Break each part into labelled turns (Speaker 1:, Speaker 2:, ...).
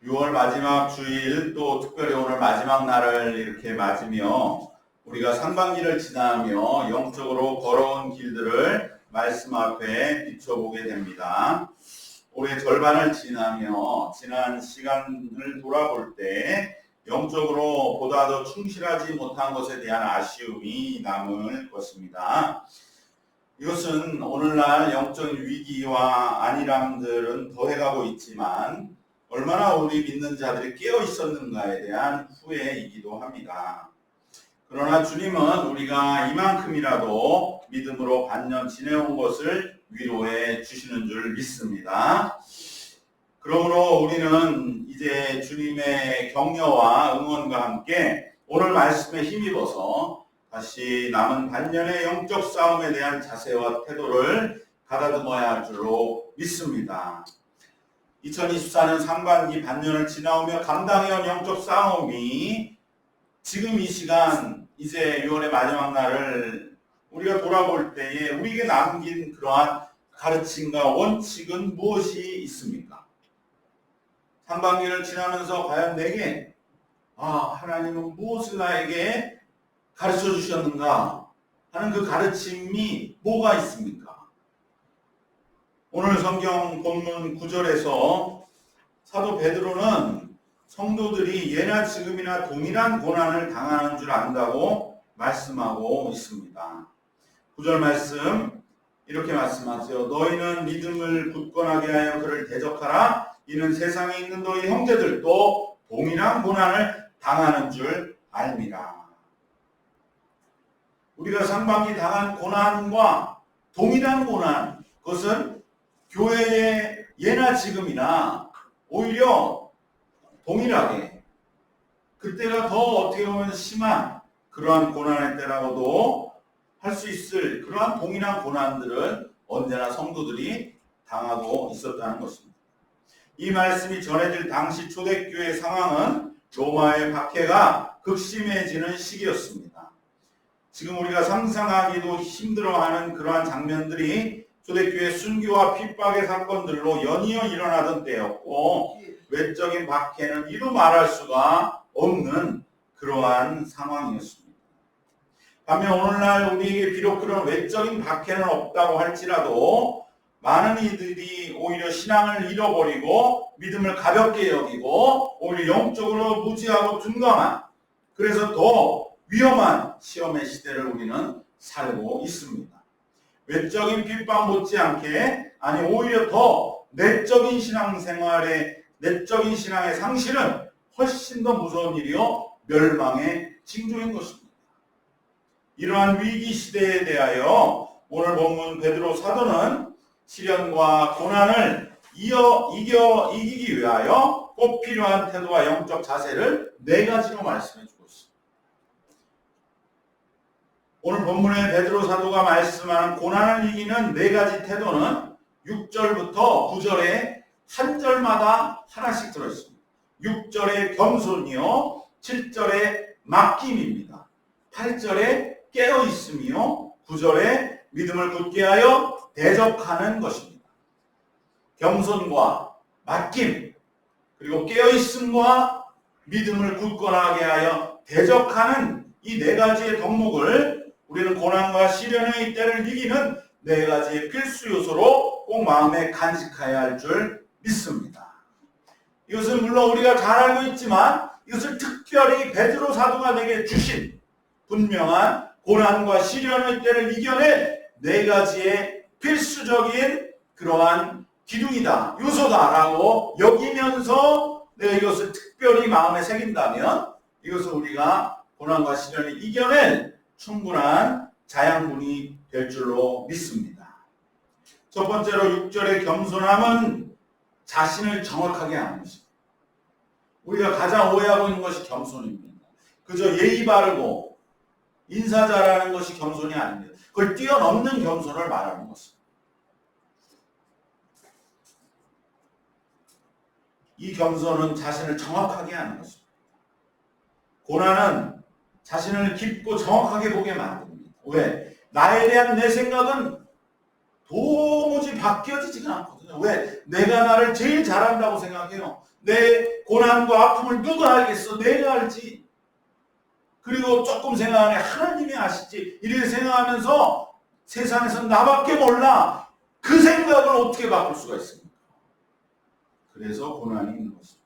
Speaker 1: 6월 마지막 주일, 또 특별히 오늘 마지막 날을 이렇게 맞으며 우리가 상반기를 지나며 영적으로 걸어온 길들을 말씀 앞에 비춰보게 됩니다. 올해 절반을 지나며 지난 시간을 돌아볼 때 영적으로 보다 더 충실하지 못한 것에 대한 아쉬움이 남을 것입니다. 이것은 오늘날 영적인 위기와 안일함들은 더해가고 있지만 얼마나 우리 믿는 자들이 깨어 있었는가에 대한 후회이기도 합니다. 그러나 주님은 우리가 이만큼이라도 믿음으로 반년 지내온 것을 위로해 주시는 줄 믿습니다. 그러므로 우리는 이제 주님의 격려와 응원과 함께 오늘 말씀에 힘입어서 다시 남은 반년의 영적 싸움에 대한 자세와 태도를 가다듬어야 할 줄로 믿습니다. 2024년 상반기 반년을 지나오며 감당해온 영적 싸움이 지금 이 시간 이제 6월의 마지막 날을 우리가 돌아볼 때에 우리에게 남긴 그러한 가르침과 원칙은 무엇이 있습니까? 상반기를 지나면서 과연 내게 하나님은 무엇을 나에게 가르쳐 주셨는가 하는 그 가르침이 뭐가 있습니까? 오늘 성경 본문 9절에서 사도 베드로는 성도들이 예나 지금이나 동일한 고난을 당하는 줄 안다고 말씀하고 있습니다. 9절 말씀 이렇게 말씀하세요. 너희는 믿음을 굳건하게 하여 그를 대적하라. 이는 세상에 있는 너희 형제들도 동일한 고난을 당하는 줄 알미라. 우리가 상반기 당한 고난과 동일한 고난, 그것은 교회의 예나 지금이나 오히려 동일하게 그때가 더 어떻게 보면 심한 그러한 고난의 때라고도 할 수 있을 그러한 동일한 고난들은 언제나 성도들이 당하고 있었다는 것입니다. 이 말씀이 전해질 당시 초대교회 상황은 로마의 박해가 극심해지는 시기였습니다. 지금 우리가 상상하기도 힘들어하는 그러한 장면들이 초대교회 순교와 핍박의 사건들로 연이어 일어나던 때였고 외적인 박해는 이루 말할 수가 없는 그러한 상황이었습니다. 반면 오늘날 우리에게 비록 그런 외적인 박해는 없다고 할지라도 많은 이들이 오히려 신앙을 잃어버리고 믿음을 가볍게 여기고 오히려 영적으로 무지하고 둔감한, 그래서 더 위험한 시험의 시대를 우리는 살고 있습니다. 외적인 핍박 못지않게 오히려 더 내적인 신앙생활의 내적인 신앙의 상실은 훨씬 더 무서운 일이요 멸망의 징조인 것입니다. 이러한 위기 시대에 대하여 오늘 본문 베드로 사도는 시련과 고난을 이기기 위하여 꼭 필요한 태도와 영적 자세를 4가지로 말씀해 주고 있습니다. 오늘 본문의 베드로 사도가 말씀하는 고난을 이기는 4가지 태도는 6절부터 9절에 한 절마다 하나씩 들어있습니다. 6절에 겸손이요, 7절에 맡김입니다. 8절에 깨어있음이요, 9절에 믿음을 굳게 하여 대적하는 것입니다. 겸손과 맡김, 그리고 깨어있음과 믿음을 굳건하게 하여 대적하는 이 4가지의 덕목을 우리는 고난과 시련의 때를 이기는 4가지의 필수 요소로 꼭 마음에 간직해야 할 줄 믿습니다. 이것은 물론 우리가 잘 알고 있지만 이것을 특별히 베드로 사도가 내게 주신 분명한 고난과 시련의 때를 이겨낼 4가지의 필수적인 그러한 기둥이다, 요소다라고 여기면서 내가 이것을 특별히 마음에 새긴다면 이것은 우리가 고난과 시련을 이겨낼 충분한 자양분이 될 줄로 믿습니다. 첫 번째로 6절의 겸손함은 자신을 정확하게 아는 것입니다. 우리가 가장 오해하고 있는 것이 겸손입니다. 그저 예의 바르고 인사 잘하는 것이 겸손이 아닙니다. 그걸 뛰어넘는 겸손을 말하는 것입니다. 이 겸손은 자신을 정확하게 아는 것입니다. 고난은 자신을 깊고 정확하게 보게 만듭니다. 왜? 나에 대한 내 생각은 도무지 바뀌어지지가 않거든요. 왜? 내가 나를 제일 잘한다고 생각해요. 내 고난과 아픔을 누가 알겠어? 내가 알지. 그리고 조금 생각하네. 하나님이 아시지. 이렇게 생각하면서 세상에서 나밖에 몰라. 그 생각을 어떻게 바꿀 수가 있습니까? 그래서 고난이 있는 것입니다.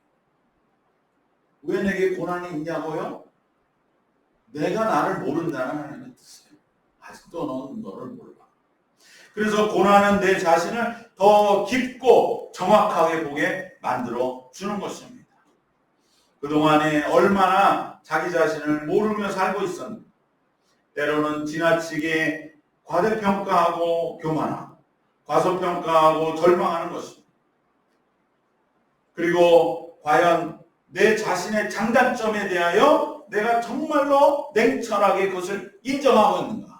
Speaker 1: 왜 내게 고난이 있냐고요? 내가 나를 모른다는 하나님의 뜻이에요. 아직도 너는 너를 몰라. 그래서 고난은 내 자신을 더 깊고 정확하게 보게 만들어 주는 것입니다. 그동안에 얼마나 자기 자신을 모르며 살고 있었는지, 때로는 지나치게 과대평가하고 교만하고 과소평가하고 절망하는 것입니다. 그리고 과연 내 자신의 장단점에 대하여 내가 정말로 냉철하게 그것을 인정하고 있는가?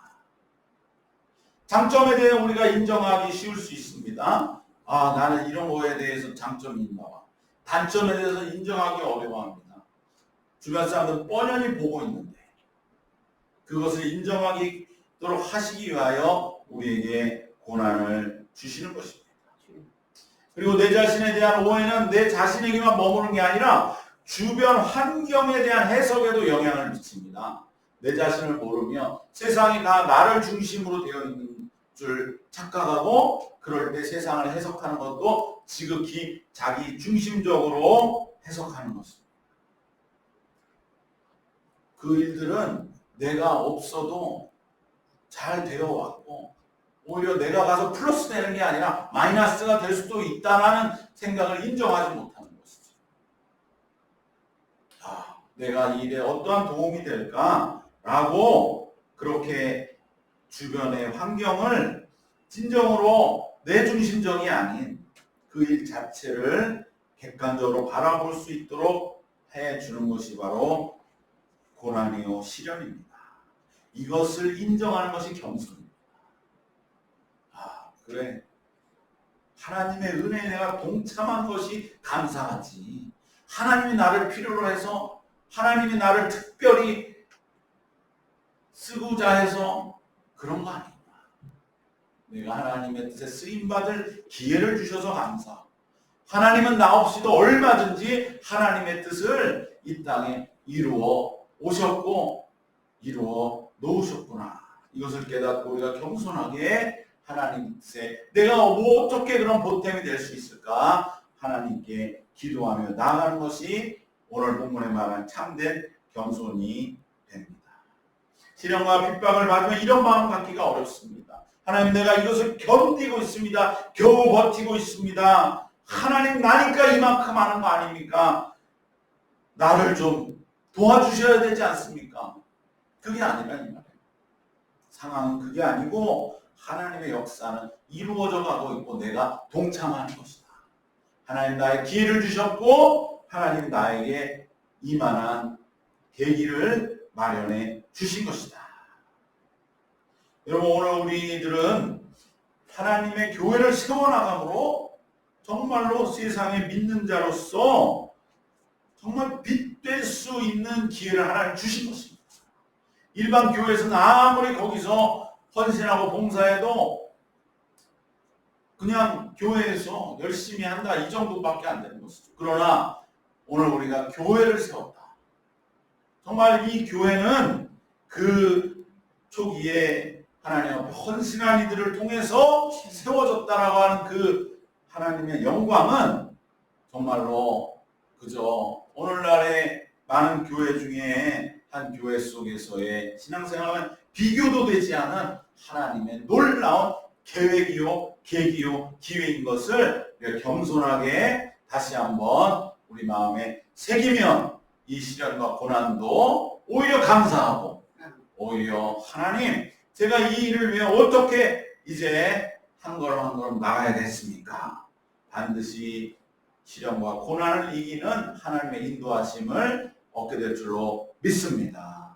Speaker 1: 장점에 대해 우리가 인정하기 쉬울 수 있습니다. 아, 나는 이런 거에 대해서 장점이 있나 봐. 단점에 대해서 인정하기 어려워합니다. 주변 사람들은 뻔히 보고 있는데 그것을 인정하도록 하시기 위하여 우리에게 고난을 주시는 것입니다. 그리고 내 자신에 대한 오해는 내 자신에게만 머무는 게 아니라 주변 환경에 대한 해석에도 영향을 미칩니다. 내 자신을 모르며 세상이 다 나를 중심으로 되어 있는 줄 착각하고 그럴 때 세상을 해석하는 것도 지극히 자기 중심적으로 해석하는 것입니다. 그 일들은 내가 없어도 잘 되어 왔고 오히려 내가 가서 플러스 되는 게 아니라 마이너스가 될 수도 있다는 생각을 인정하지 못하는 것이죠. 아, 내가 이 일에 어떠한 도움이 될까라고 그렇게 주변의 환경을 진정으로 내 중심적이 아닌 그 일 자체를 객관적으로 바라볼 수 있도록 해주는 것이 바로 고난이요 시련입니다. 이것을 인정하는 것이 겸손입니다. 아, 그래. 하나님의 은혜에 내가 동참한 것이 감사하지. 하나님이 나를 필요로 해서 하나님이 나를 특별히 쓰고자 해서 그런 거 아닙니다. 내가 하나님의 뜻에 쓰임받을 기회를 주셔서 감사하고 하나님은 나 없이도 얼마든지 하나님의 뜻을 이 땅에 이루어 오셨고 이루어 놓으셨구나. 이것을 깨닫고 우리가 겸손하게 하나님 뜻에 내가 뭐 어떻게 그런 보탬이 될 수 있을까? 하나님께 기도하며 나아가는 것이 오늘 본문에 말한 참된 겸손이 됩니다. 시련과 핍박을 받으면 이런 마음 갖기가 어렵습니다. 하나님 내가 이것을 견디고 있습니다. 겨우 버티고 있습니다. 하나님 나니까 이만큼 하는 거 아닙니까? 나를 좀 도와주셔야 되지 않습니까? 그게 아니라 이 말이에요. 상황은 그게 아니고 하나님의 역사는 이루어져 가고 있고 내가 동참하는 것이다. 하나님 나의 기회를 주셨고 하나님 나에게 이만한 계기를 마련해 주신 것이다. 여러분 오늘 우리들은 하나님의 교회를 세워나감으로 정말로 세상에 믿는 자로서 정말 빛될 수 있는 기회를 하나님 주신 것입니다. 일반 교회에서는 아무리 거기서 헌신하고 봉사해도 그냥 교회에서 열심히 한다 이 정도밖에 안 되는 것이죠. 그러나 오늘 우리가 교회를 세웠다. 정말 이 교회는 그 초기에 하나님 앞에 헌신한 이들을 통해서 세워졌다라고 하는 그 하나님의 영광은 정말로 그저 오늘날의 많은 교회 중에 한 교회 속에서의 신앙생활은 비교도 되지 않은 하나님의 놀라운 계획이요, 계기요, 기회인 것을 겸손하게 다시 한번 우리 마음에 새기면 이 시련과 고난도 오히려 감사하고 오히려 하나님 제가 이 일을 위해 어떻게 이제 한 걸음 한 걸음 나가야겠습니까? 반드시 시련과 고난을 이기는 하나님의 인도하심을 얻게 될 줄로 믿습니다.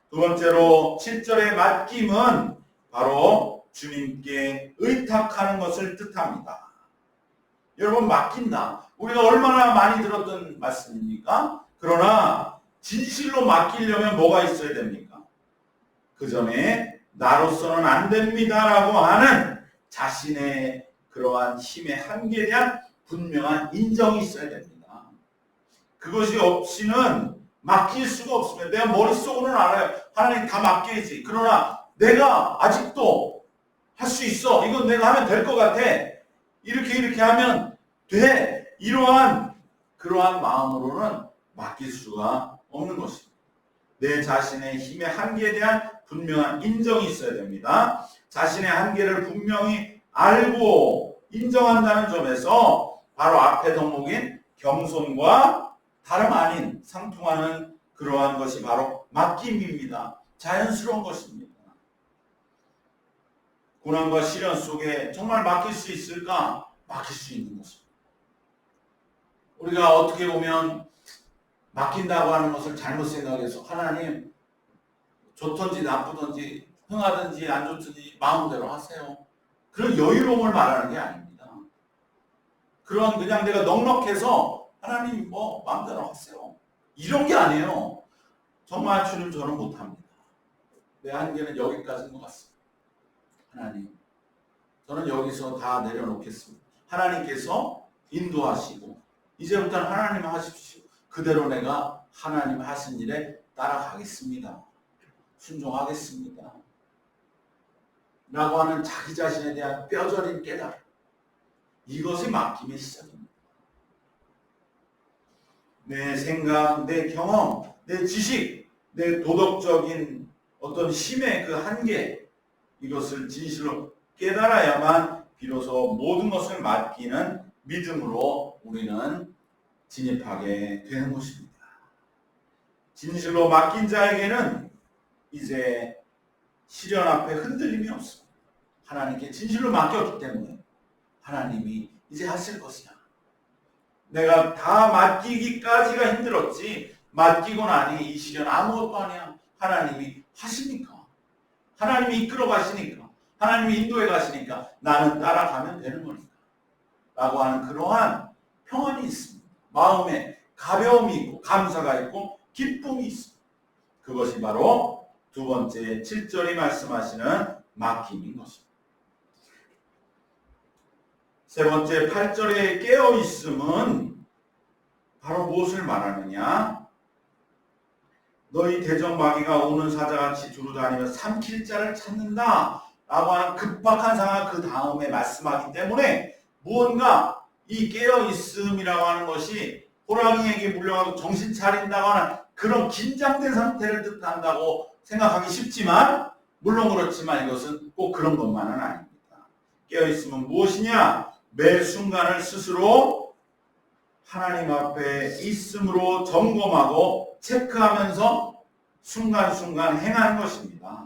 Speaker 1: 두 번째로 7절의 맡김은 바로 주님께 의탁하는 것을 뜻합니다. 여러분 맡긴다. 우리가 얼마나 많이 들었던 말씀입니까? 그러나 진실로 맡기려면 뭐가 있어야 됩니까? 그 전에 나로서는 안 됩니다라고 하는 자신의 그러한 힘의 한계에 대한 분명한 인정이 있어야 됩니다. 그것이 없이는 맡길 수가 없습니다. 내가 머릿속으로는 알아요. 하나님 다 맡겨야지. 그러나 내가 아직도 할 수 있어. 이건 내가 하면 될 것 같아. 이렇게 하면 돼. 그러한 마음으로는 맡길 수가 없는 것입니다. 내 자신의 힘의 한계에 대한 분명한 인정이 있어야 됩니다. 자신의 한계를 분명히 알고 인정한다는 점에서 바로 앞의 덕목인 겸손과 다름 아닌 상통하는 그러한 것이 바로 맡김입니다. 자연스러운 것입니다. 고난과 시련 속에 정말 맡길 수 있을까? 맡길 수 있는 것입니다. 우리가 어떻게 보면 맡긴다고 하는 것을 잘못 생각해서 하나님 좋든지 나쁘든지 흥하든지 안 좋든지 마음대로 하세요. 그런 여유로움을 말하는 게 아닙니다. 그런 그냥 내가 넉넉해서 하나님 뭐 마음대로 하세요. 이런 게 아니에요. 정말 주님 저는 못합니다. 내 한계는 여기까지인 것 같습니다. 하나님 저는 여기서 다 내려놓겠습니다. 하나님께서 인도하시고 이제부터는 하나님 하십시오. 그대로 내가 하나님 하신 일에 따라가겠습니다. 순종하겠습니다. 라고 하는 자기 자신에 대한 뼈저린 깨달음. 이것이 맡김의 시작입니다. 내 생각, 내 경험, 내 지식, 내 도덕적인 어떤 힘의 그 한계, 이것을 진실로 깨달아야만 비로소 모든 것을 맡기는 믿음으로 우리는 진입하게 되는 것입니다. 진실로 맡긴 자에게는 이제 시련 앞에 흔들림이 없습니다. 하나님께 진실로 맡겼기 때문에 하나님이 이제 하실 것이야. 내가 다 맡기기까지가 힘들었지 맡기고 나니 이 시련 아무것도 아니야. 하나님이 하시니까. 하나님이 이끌어 가시니까. 하나님이 인도해 가시니까 나는 따라가면 되는 거니까. 라고 하는 그러한 평안이 있습니다. 마음에 가벼움이 있고 감사가 있고 기쁨이 있습니다. 그것이 바로 두 번째 7절이 말씀하시는 맡김인 것입니다. 세 번째 8절에 깨어있음은 바로 무엇을 말하느냐? 너희 대적마귀가 오는 사자같이 두루다니며 삼킬 자를 찾는다 라고 하는 급박한 상황 그 다음에 말씀하기 때문에 무언가 이 깨어있음이라고 하는 것이 호랑이에게 물려가고 정신 차린다고 하는 그런 긴장된 상태를 뜻한다고 생각하기 쉽지만 물론 그렇지만 이것은 꼭 그런 것만은 아닙니다. 깨어있음은 무엇이냐? 매 순간을 스스로 하나님 앞에 있음으로 점검하고 체크하면서 순간순간 행하는 것입니다.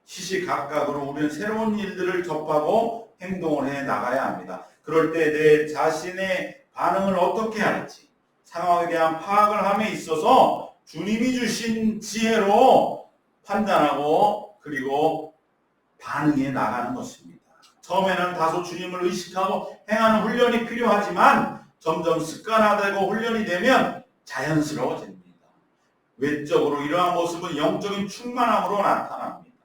Speaker 1: 시시각각으로 우리는 새로운 일들을 접하고 행동을 해 나가야 합니다. 그럴 때 내 자신의 반응을 어떻게 할지 상황에 대한 파악을 함에 있어서 주님이 주신 지혜로 판단하고 그리고 반응해 나가는 것입니다. 처음에는 다소 주님을 의식하고 행하는 훈련이 필요하지만 점점 습관화되고 훈련이 되면 자연스러워집니다. 외적으로 이러한 모습은 영적인 충만함으로 나타납니다.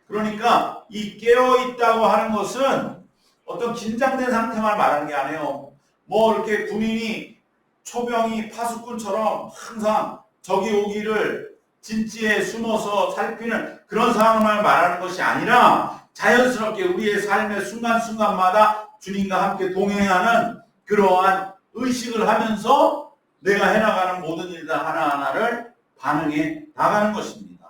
Speaker 1: 그러니까 이 깨어있다고 하는 것은 어떤 긴장된 상태만 말하는 게 아니에요. 뭐 이렇게 군인이 초병이 파수꾼처럼 항상 적이 오기를 진지에 숨어서 살피는 그런 상황을 말하는 것이 아니라 자연스럽게 우리의 삶의 순간순간마다 주님과 함께 동행하는 그러한 의식을 하면서 내가 해나가는 모든 일들 하나하나를 반응해 나가는 것입니다.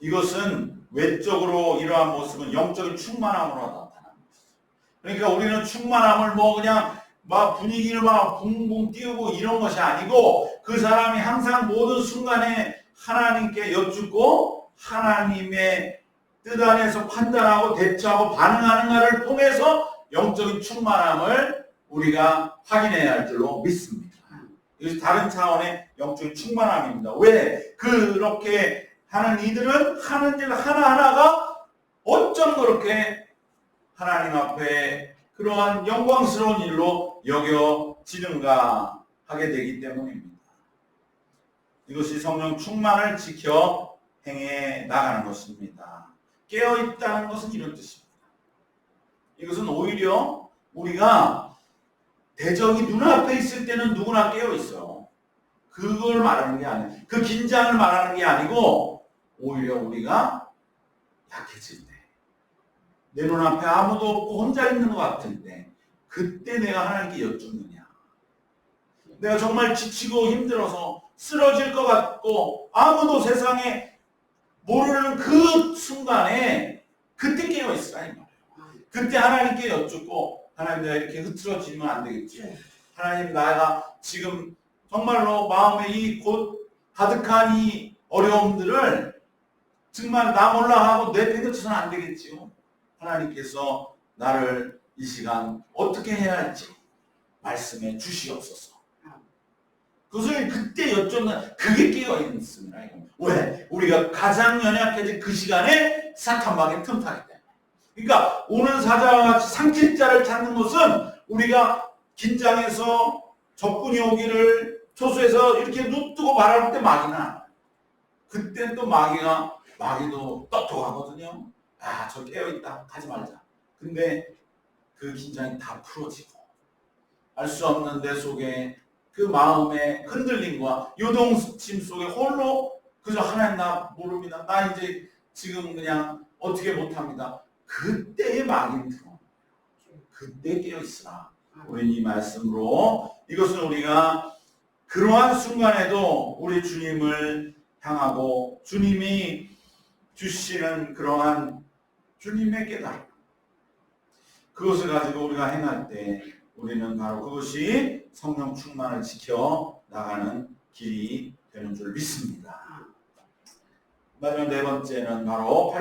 Speaker 1: 이것은 외적으로 이러한 모습은 영적인 충만함으로 나타납니다. 그러니까 우리는 충만함을 뭐 그냥 막 분위기를 막 붕붕 띄우고 이런 것이 아니고 그 사람이 항상 모든 순간에 하나님께 여쭙고 하나님의 뜻 안에서 판단하고 대처하고 반응하는가를 통해서 영적인 충만함을 우리가 확인해야 할 줄로 믿습니다. 이것이 다른 차원의 영적인 충만함입니다. 왜? 그렇게 하는 이들은 하는 일 하나하나가 어쩜 그렇게 하나님 앞에 그러한 영광스러운 일로 여겨지는가 하게 되기 때문입니다. 이것이 성령 충만을 지켜 행해 나가는 것입니다. 깨어있다는 것은 이런 뜻입니다. 이것은 오히려 우리가 대적이 눈앞에 있을 때는 누구나 깨어있어요. 그걸 말하는 게 아니에요. 그 긴장을 말하는 게 아니고 오히려 우리가 약해질 때, 내 눈앞에 아무도 없고 혼자 있는 것 같은데 그때 내가 하나님께 여쭙느냐. 내가 정말 지치고 힘들어서 쓰러질 것 같고 아무도 세상에 모르는 그 순간에 그때 깨어있으라 이 말이에요. 그때 하나님께 여쭙고, 하나님 내가 이렇게 흐트러지면 안 되겠지. 하나님 나가 지금 정말로 마음에 이 곧 가득한 이 어려움들을 정말 나 몰라 하고 내팽개쳐서는 안 되겠지요. 하나님께서 나를 이 시간 어떻게 해야 할지 말씀해 주시옵소서. 그것을 그때 여쭙는, 그게 깨어있습니다. 왜? 우리가 가장 연약해진 그 시간에 사탄막에 틈타기 때문에. 그러니까 오늘 사자와 같이 상실자를 찾는 것은 우리가 긴장해서 적군이 오기를 초소해서 이렇게 눈 뜨고 바라볼 때 마귀는 안 와요. 그때 또 마귀도 똑똑하거든요. 아, 저 깨어있다. 가지 말자. 근데 그 긴장이 다 풀어지고 알 수 없는 내 속에 그 마음의 흔들림과 요동침 속에 홀로 그저 하나님 나 모릅니다. 나 이제 지금 그냥 어떻게 못합니다. 그때의 마귀는 들어옵니다. 그때 깨어있으라. 우리는 이 말씀으로 이것은 우리가 그러한 순간에도 우리 주님을 향하고 주님이 주시는 그러한 주님의 깨달음, 그것을 가지고 우리가 행할 때 우리는 바로 그것이 성령 충만을 지켜 나가는 길이 되는 줄 믿습니다. 마지막 네 번째는 바로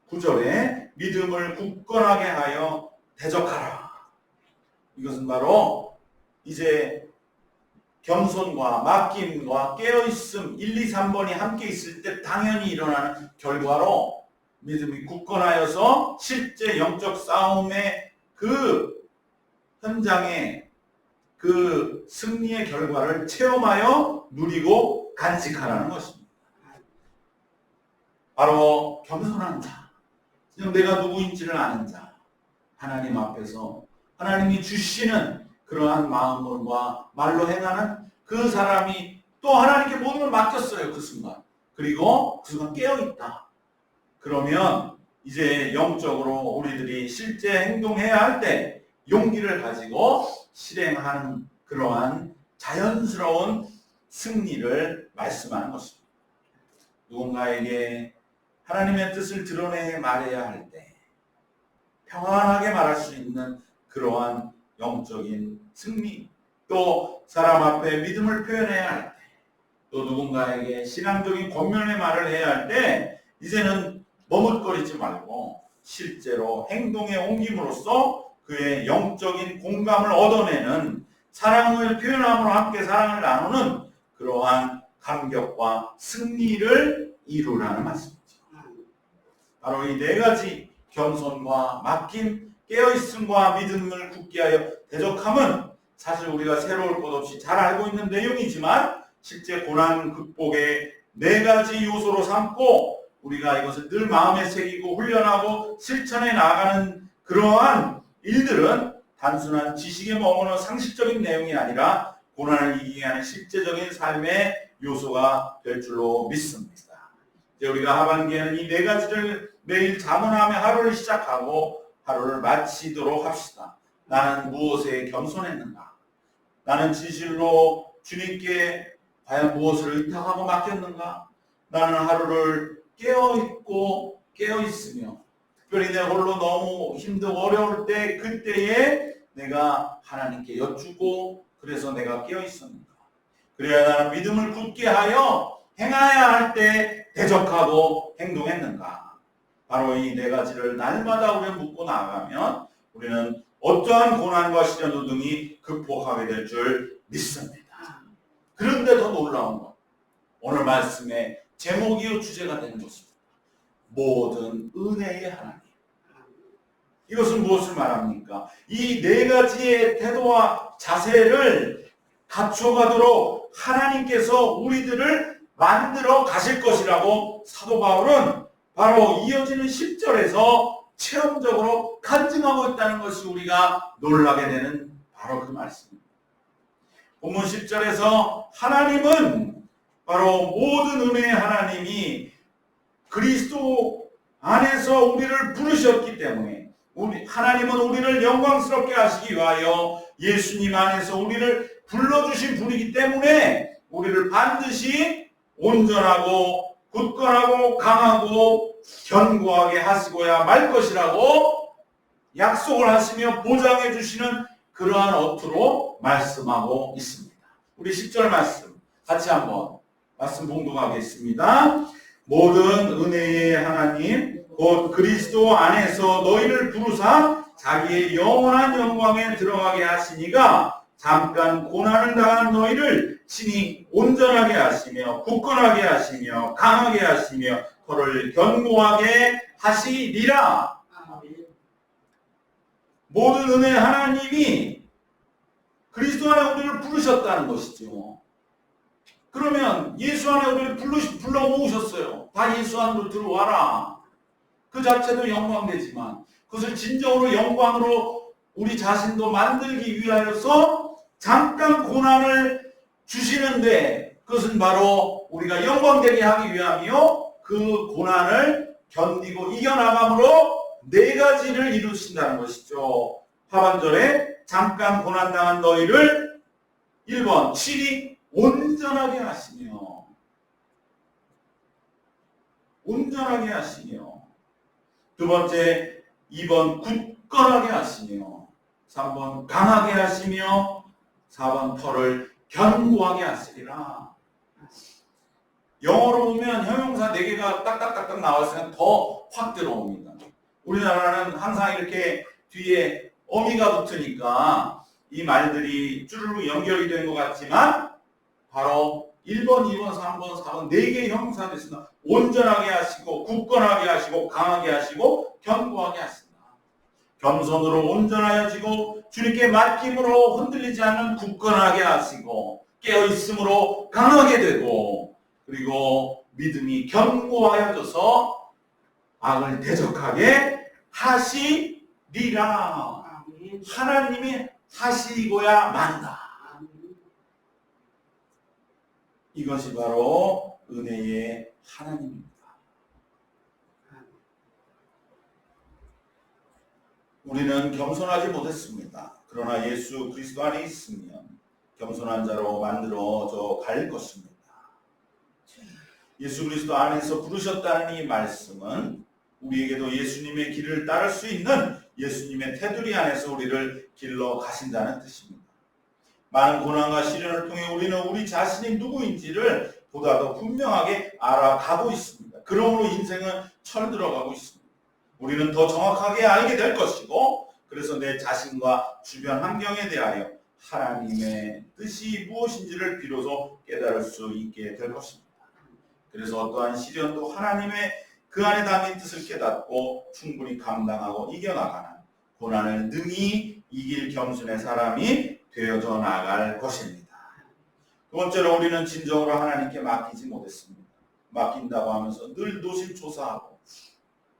Speaker 1: 9절에 믿음을 굳건하게 하여 대적하라. 이것은 바로 이제 겸손과 맡김과 깨어있음 1, 2, 3번이 함께 있을 때 당연히 일어나는 결과로 믿음이 굳건하여서 실제 영적 싸움의 그 현장의 그 승리의 결과를 체험하여 누리고 간직하라는 것입니다. 바로 겸손한 자, 그냥 내가 누구인지를 아는 자, 하나님 앞에서 하나님이 주시는 그러한 마음과 말로 행하는 그 사람이 또 하나님께 모든 걸 맡겼어요. 그 순간. 그리고 그 순간 깨어있다. 그러면 이제 영적으로 우리들이 실제 행동해야 할 때 용기를 가지고 실행하는 그러한 자연스러운 승리를 말씀하는 것입니다. 누군가에게 하나님의 뜻을 드러내 말해야 할 때 평안하게 말할 수 있는 그러한 영적인 승리, 또 사람 앞에 믿음을 표현해야 할 때, 또 누군가에게 신앙적인 권면의 말을 해야 할 때 이제는 머뭇거리지 말고 실제로 행동에 옮김으로써 그의 영적인 공감을 얻어내는, 사랑을 표현함으로 함께 사랑을 나누는 그러한 감격과 승리를 이루라는 말씀이죠. 바로 이 네 가지 겸손과 맡김, 깨어있음과 믿음을 굳게 하여 대적함은 사실 우리가 새로울 것 없이 잘 알고 있는 내용이지만 실제 고난 극복의 네 가지 요소로 삼고 우리가 이것을 늘 마음에 새기고 훈련하고 실천해 나가는 그러한 일들은 단순한 지식에 머무는 상식적인 내용이 아니라 고난을 이기게 하는 실제적인 삶의 요소가 될 줄로 믿습니다. 이제 우리가 하반기에는 이 네 가지를 매일 자문하며 하루를 시작하고 하루를 마치도록 합시다. 나는 무엇에 겸손했는가? 나는 진실로 주님께 과연 무엇을 의탁하고 맡겼는가? 나는 하루를 깨어있고 깨어있으며 특별히 내 홀로 너무 힘들고 어려울 때 그때에 내가 하나님께 여쭈고 그래서 내가 깨어있었는가? 그래야 나는 믿음을 굳게 하여 행해야 할 때 대적하고 행동했는가? 바로 이 네 가지를 날마다 우리는 묻고 나가면 우리는 어떠한 고난과 시련도 등이 극복하게 될 줄 믿습니다. 그런데 더 놀라운 것, 오늘 말씀의 제목이요 주제가 되는 것입니다. 모든 은혜의 하나님. 이것은 무엇을 말합니까? 이 네 가지의 태도와 자세를 갖춰가도록 하나님께서 우리들을 만들어 가실 것이라고 사도 바울은 바로 이어지는 10절에서 체험적으로 간증하고 있다는 것이 우리가 놀라게 되는 바로 그 말씀입니다. 본문 10절에서 하나님은 바로 모든 은혜의 하나님이 그리스도 안에서 우리를 부르셨기 때문에 하나님은 우리를 영광스럽게 하시기 위하여 예수님 안에서 우리를 불러주신 분이기 때문에 우리를 반드시 온전하고 굳건하고 강하고 견고하게 하시고야 말 것이라고 약속을 하시며 보장해 주시는 그러한 어투로 말씀하고 있습니다. 우리 10절 말씀 같이 한번 말씀 봉독하겠습니다. 모든 은혜의 하나님 곧 그리스도 안에서 너희를 부르사 자기의 영원한 영광에 들어가게 하시니가 잠깐 고난을 당한 너희를 친히 온전하게 하시며 굳건하게 하시며 강하게 하시며 너를 견고하게 하시리라. 모든 은혜의 하나님이 그리스도 안에 우리를 부르셨다는 것이죠. 그러면 예수 안에 우리를 불러 모으셨어요. 다 예수 안으로 들어와라. 그 자체도 영광되지만 그것을 진정으로 영광으로 우리 자신도 만들기 위하여서 잠깐 고난을 주시는데 그것은 바로 우리가 영광되게 하기 위함이요. 그 고난을 견디고 이겨나감으로 네 가지를 이루신다는 것이죠. 하반절에 잠깐 고난당한 너희를 1번 친히 온전하게 하시며 두 번째 2번 굳건하게 하시며 3번 강하게 하시며 4번 터를 견고하게 하시리라. 영어로 보면 형용사 4개가 딱딱딱딱 나왔으면 더 확 들어옵니다. 우리나라는 항상 이렇게 뒤에 어미가 붙으니까 이 말들이 쭈르륵 연결이 된 것 같지만 바로 1번, 2번, 3번, 4번 4개의 형용사가 있습니다. 온전하게 하시고 굳건하게 하시고 강하게 하시고 견고하게 하신다. 겸손으로 온전하여지고 주님께 맡김으로 흔들리지 않는 굳건하게 하시고 깨어있음으로 강하게 되고 그리고 믿음이 견고하여져서 악을 대적하게 하시리라. 하나님이 하시고야 만다. 이것이 바로 은혜의 하나님입니다. 우리는 겸손하지 못했습니다. 그러나 예수 그리스도 안에 있으면 겸손한 자로 만들어져 갈 것입니다. 예수 그리스도 안에서 부르셨다는 이 말씀은 우리에게도 예수님의 길을 따를 수 있는 예수님의 테두리 안에서 우리를 길러 가신다는 뜻입니다. 많은 고난과 시련을 통해 우리는 우리 자신이 누구인지를 보다 더 분명하게 알아가고 있습니다. 그러므로 인생은 철들어가고 있습니다. 우리는 더 정확하게 알게 될 것이고 그래서 내 자신과 주변 환경에 대하여 하나님의 뜻이 무엇인지를 비로소 깨달을 수 있게 될 것입니다. 그래서 어떠한 시련도 하나님의 그 안에 담긴 뜻을 깨닫고 충분히 감당하고 이겨나가는 고난을 능히 이길 겸손의 사람이 되어져 나갈 것입니다. 두 번째로 우리는 진정으로 하나님께 맡기지 못했습니다. 맡긴다고 하면서 늘 노심초사하고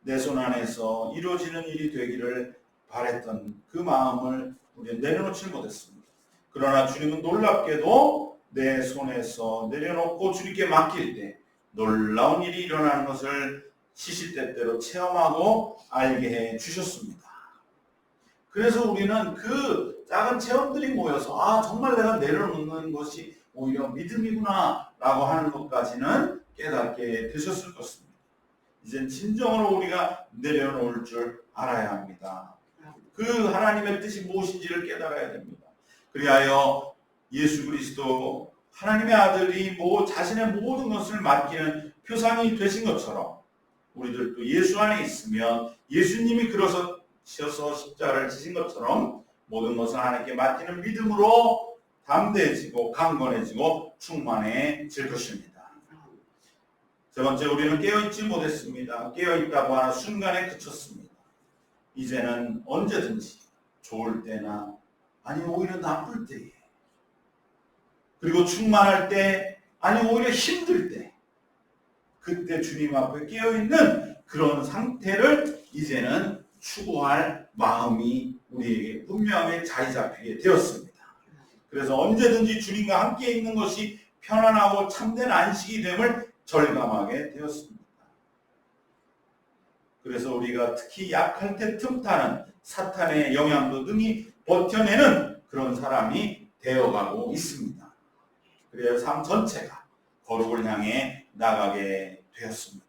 Speaker 1: 내 손 안에서 이루어지는 일이 되기를 바랬던 그 마음을 우리는 내려놓지 못했습니다. 그러나 주님은 놀랍게도 내 손에서 내려놓고 주님께 맡길 때 놀라운 일이 일어나는 것을 시시때때로 체험하고 알게 해 주셨습니다. 그래서 우리는 그 작은 체험들이 모여서 정말 내가 내려놓는 것이 오히려 믿음이구나 라고 하는 것까지는 깨닫게 되셨을 것입니다. 이젠 진정으로 우리가 내려놓을 줄 알아야 합니다. 그 하나님의 뜻이 무엇인지를 깨달아야 됩니다. 그리하여 예수 그리스도 하나님의 아들이 자신의 모든 것을 맡기는 표상이 되신 것처럼 우리들도 예수 안에 있으면 예수님이 그러셔서 십자가를 지신 것처럼 모든 것을 하나님께 맡기는 믿음으로 담대해지고 강건해지고 충만해질 것입니다. 세 번째, 우리는 깨어있지 못했습니다. 깨어있다고 하는 순간에 그쳤습니다. 이제는 언제든지 좋을 때나 아니면 오히려 나쁠 때에 그리고 충만할 때 아니면 오히려 힘들 때 그때 주님 앞에 깨어있는 그런 상태를 이제는 추구할 마음이 우리에게 분명히 자리 잡히게 되었습니다. 그래서 언제든지 주님과 함께 있는 것이 편안하고 참된 안식이 됨을 절감하게 되었습니다. 그래서 우리가 특히 약할 때 틈타는 사탄의 영향도 능히 버텨내는 그런 사람이 되어가고 있습니다. 그래서 삶 전체가 거룩을 향해 나가게 되었습니다.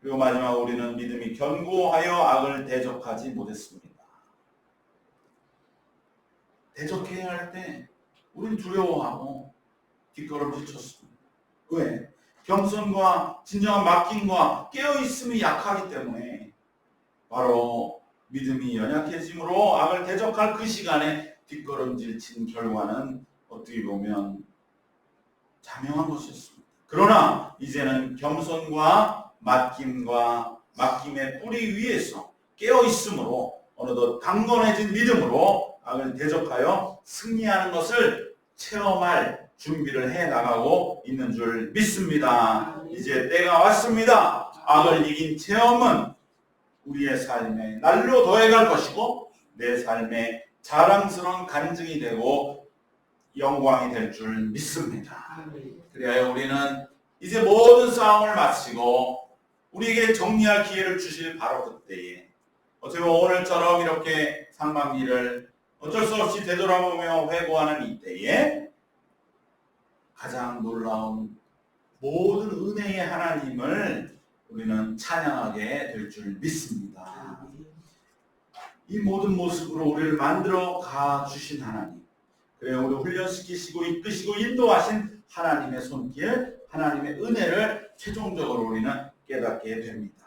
Speaker 1: 그리고 마지막 우리는 믿음이 견고하여 악을 대적하지 못했습니다. 대적해야 할 때 우린 두려워하고 뒷걸음질 쳤습니다. 왜? 겸손과 진정한 맡김과 깨어있음이 약하기 때문에 바로 믿음이 연약해짐으로 악을 대적할 그 시간에 뒷걸음질 친 결과는 어떻게 보면 자명한 것이었습니다. 그러나 이제는 겸손과 맡김의 뿌리 위에서 깨어있음으로 어느덧 강건해진 믿음으로 악을 대적하여 승리하는 것을 체험할 준비를 해나가고 있는 줄 믿습니다. 이제 때가 왔습니다. 악을 이긴 체험은 우리의 삶에 날로 더해갈 것이고 내 삶에 자랑스러운 간증이 되고 영광이 될 줄 믿습니다. 그래야 우리는 이제 모든 싸움을 마치고 우리에게 정리할 기회를 주실 바로 그때에 어떻게 보면 오늘처럼 이렇게 상반기를 어쩔 수 없이 되돌아보며 회고하는 이때에 가장 놀라운 모든 은혜의 하나님을 우리는 찬양하게 될 줄 믿습니다. 이 모든 모습으로 우리를 만들어 가 주신 하나님, 그래요, 우리 훈련시키시고 이끄시고 인도하신 하나님의 손길, 하나님의 은혜를 최종적으로 우리는 깨닫게 됩니다.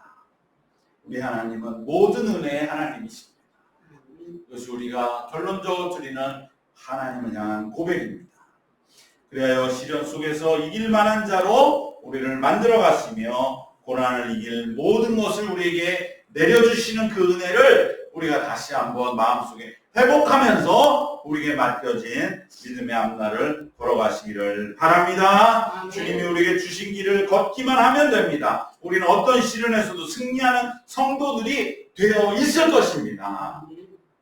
Speaker 1: 우리 하나님은 모든 은혜의 하나님이십니다. 이것이 우리가 결론적으로 드리는 하나님을 향한 고백입니다. 그래야 시련 속에서 이길 만한 자로 우리를 만들어 가시며 고난을 이길 모든 것을 우리에게 내려주시는 그 은혜를 우리가 다시 한번 마음속에 회복하면서 우리에게 맡겨진 믿음의 앞날을 걸어가시기를 바랍니다. 아멘. 주님이 우리에게 주신 길을 걷기만 하면 됩니다. 우리는 어떤 시련에서도 승리하는 성도들이 되어 있을 것입니다.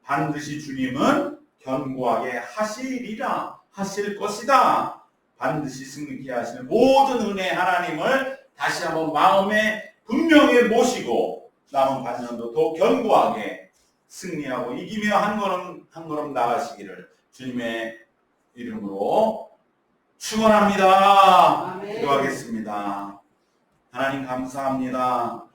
Speaker 1: 반드시 주님은 견고하게 하시리라 하실 것이다. 반드시 승리케 하시는 모든 은혜 하나님을 다시 한번 마음에 분명히 모시고 남은 반년도 더 견고하게 승리하고 이기며 한 걸음 한 걸음 나가시기를 주님의 이름으로 축원합니다. 기도하겠습니다. 하나님 감사합니다.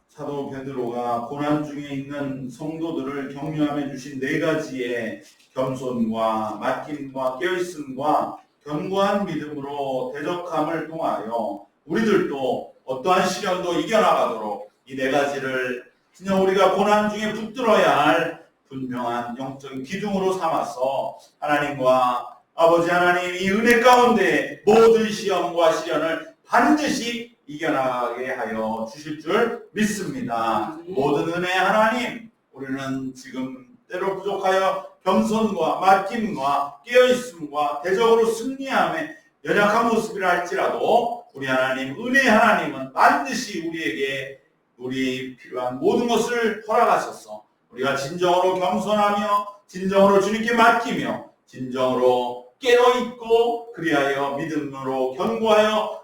Speaker 1: 사도 베드로가 고난 중에 있는 성도들을 격려하며 주신 네 가지의 겸손과 맡김과 깨어있음과 견고한 믿음으로 대적함을 통하여 우리들도 어떠한 시련도 이겨나가도록 이 네 가지를 진짜 우리가 고난 중에 붙들어야 할 분명한 영적인 기둥으로 삼아서 하나님과 아버지 하나님 이 은혜 가운데 모든 시험과 시련을 반드시 이겨나가게 하여 주실 줄 믿습니다. 모든 은혜 하나님, 우리는 지금 때로 부족하여 겸손과 맡김과 깨어있음과 대적으로 승리함에 연약한 모습이라 할지라도 우리 하나님, 은혜 하나님은 반드시 우리에게 우리 필요한 모든 것을 허락하셔서 우리가 진정으로 겸손하며 진정으로 주님께 맡기며 진정으로 깨어있고 그리하여 믿음으로 견고하여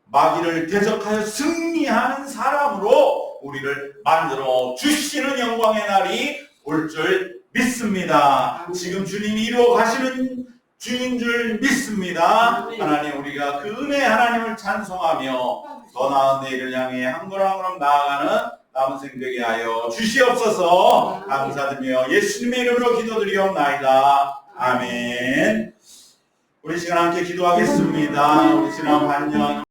Speaker 1: 마귀를 대적하여 승리하는 사람으로 우리를 만들어 주시는 영광의 날이 올 줄 믿습니다. 지금 주님이 이루어 가시는 주인 줄 믿습니다. 하나님, 우리가 그 은혜 하나님을 찬송하며 더 나은 내일을 향해 한 걸음 한 걸음 나아가는 남은 생 되게 하여 주시옵소서. 감사드리며 예수님의 이름으로 기도드리옵나이다. 아멘. 우리 시간 함께 기도하겠습니다. 우리 지난 반년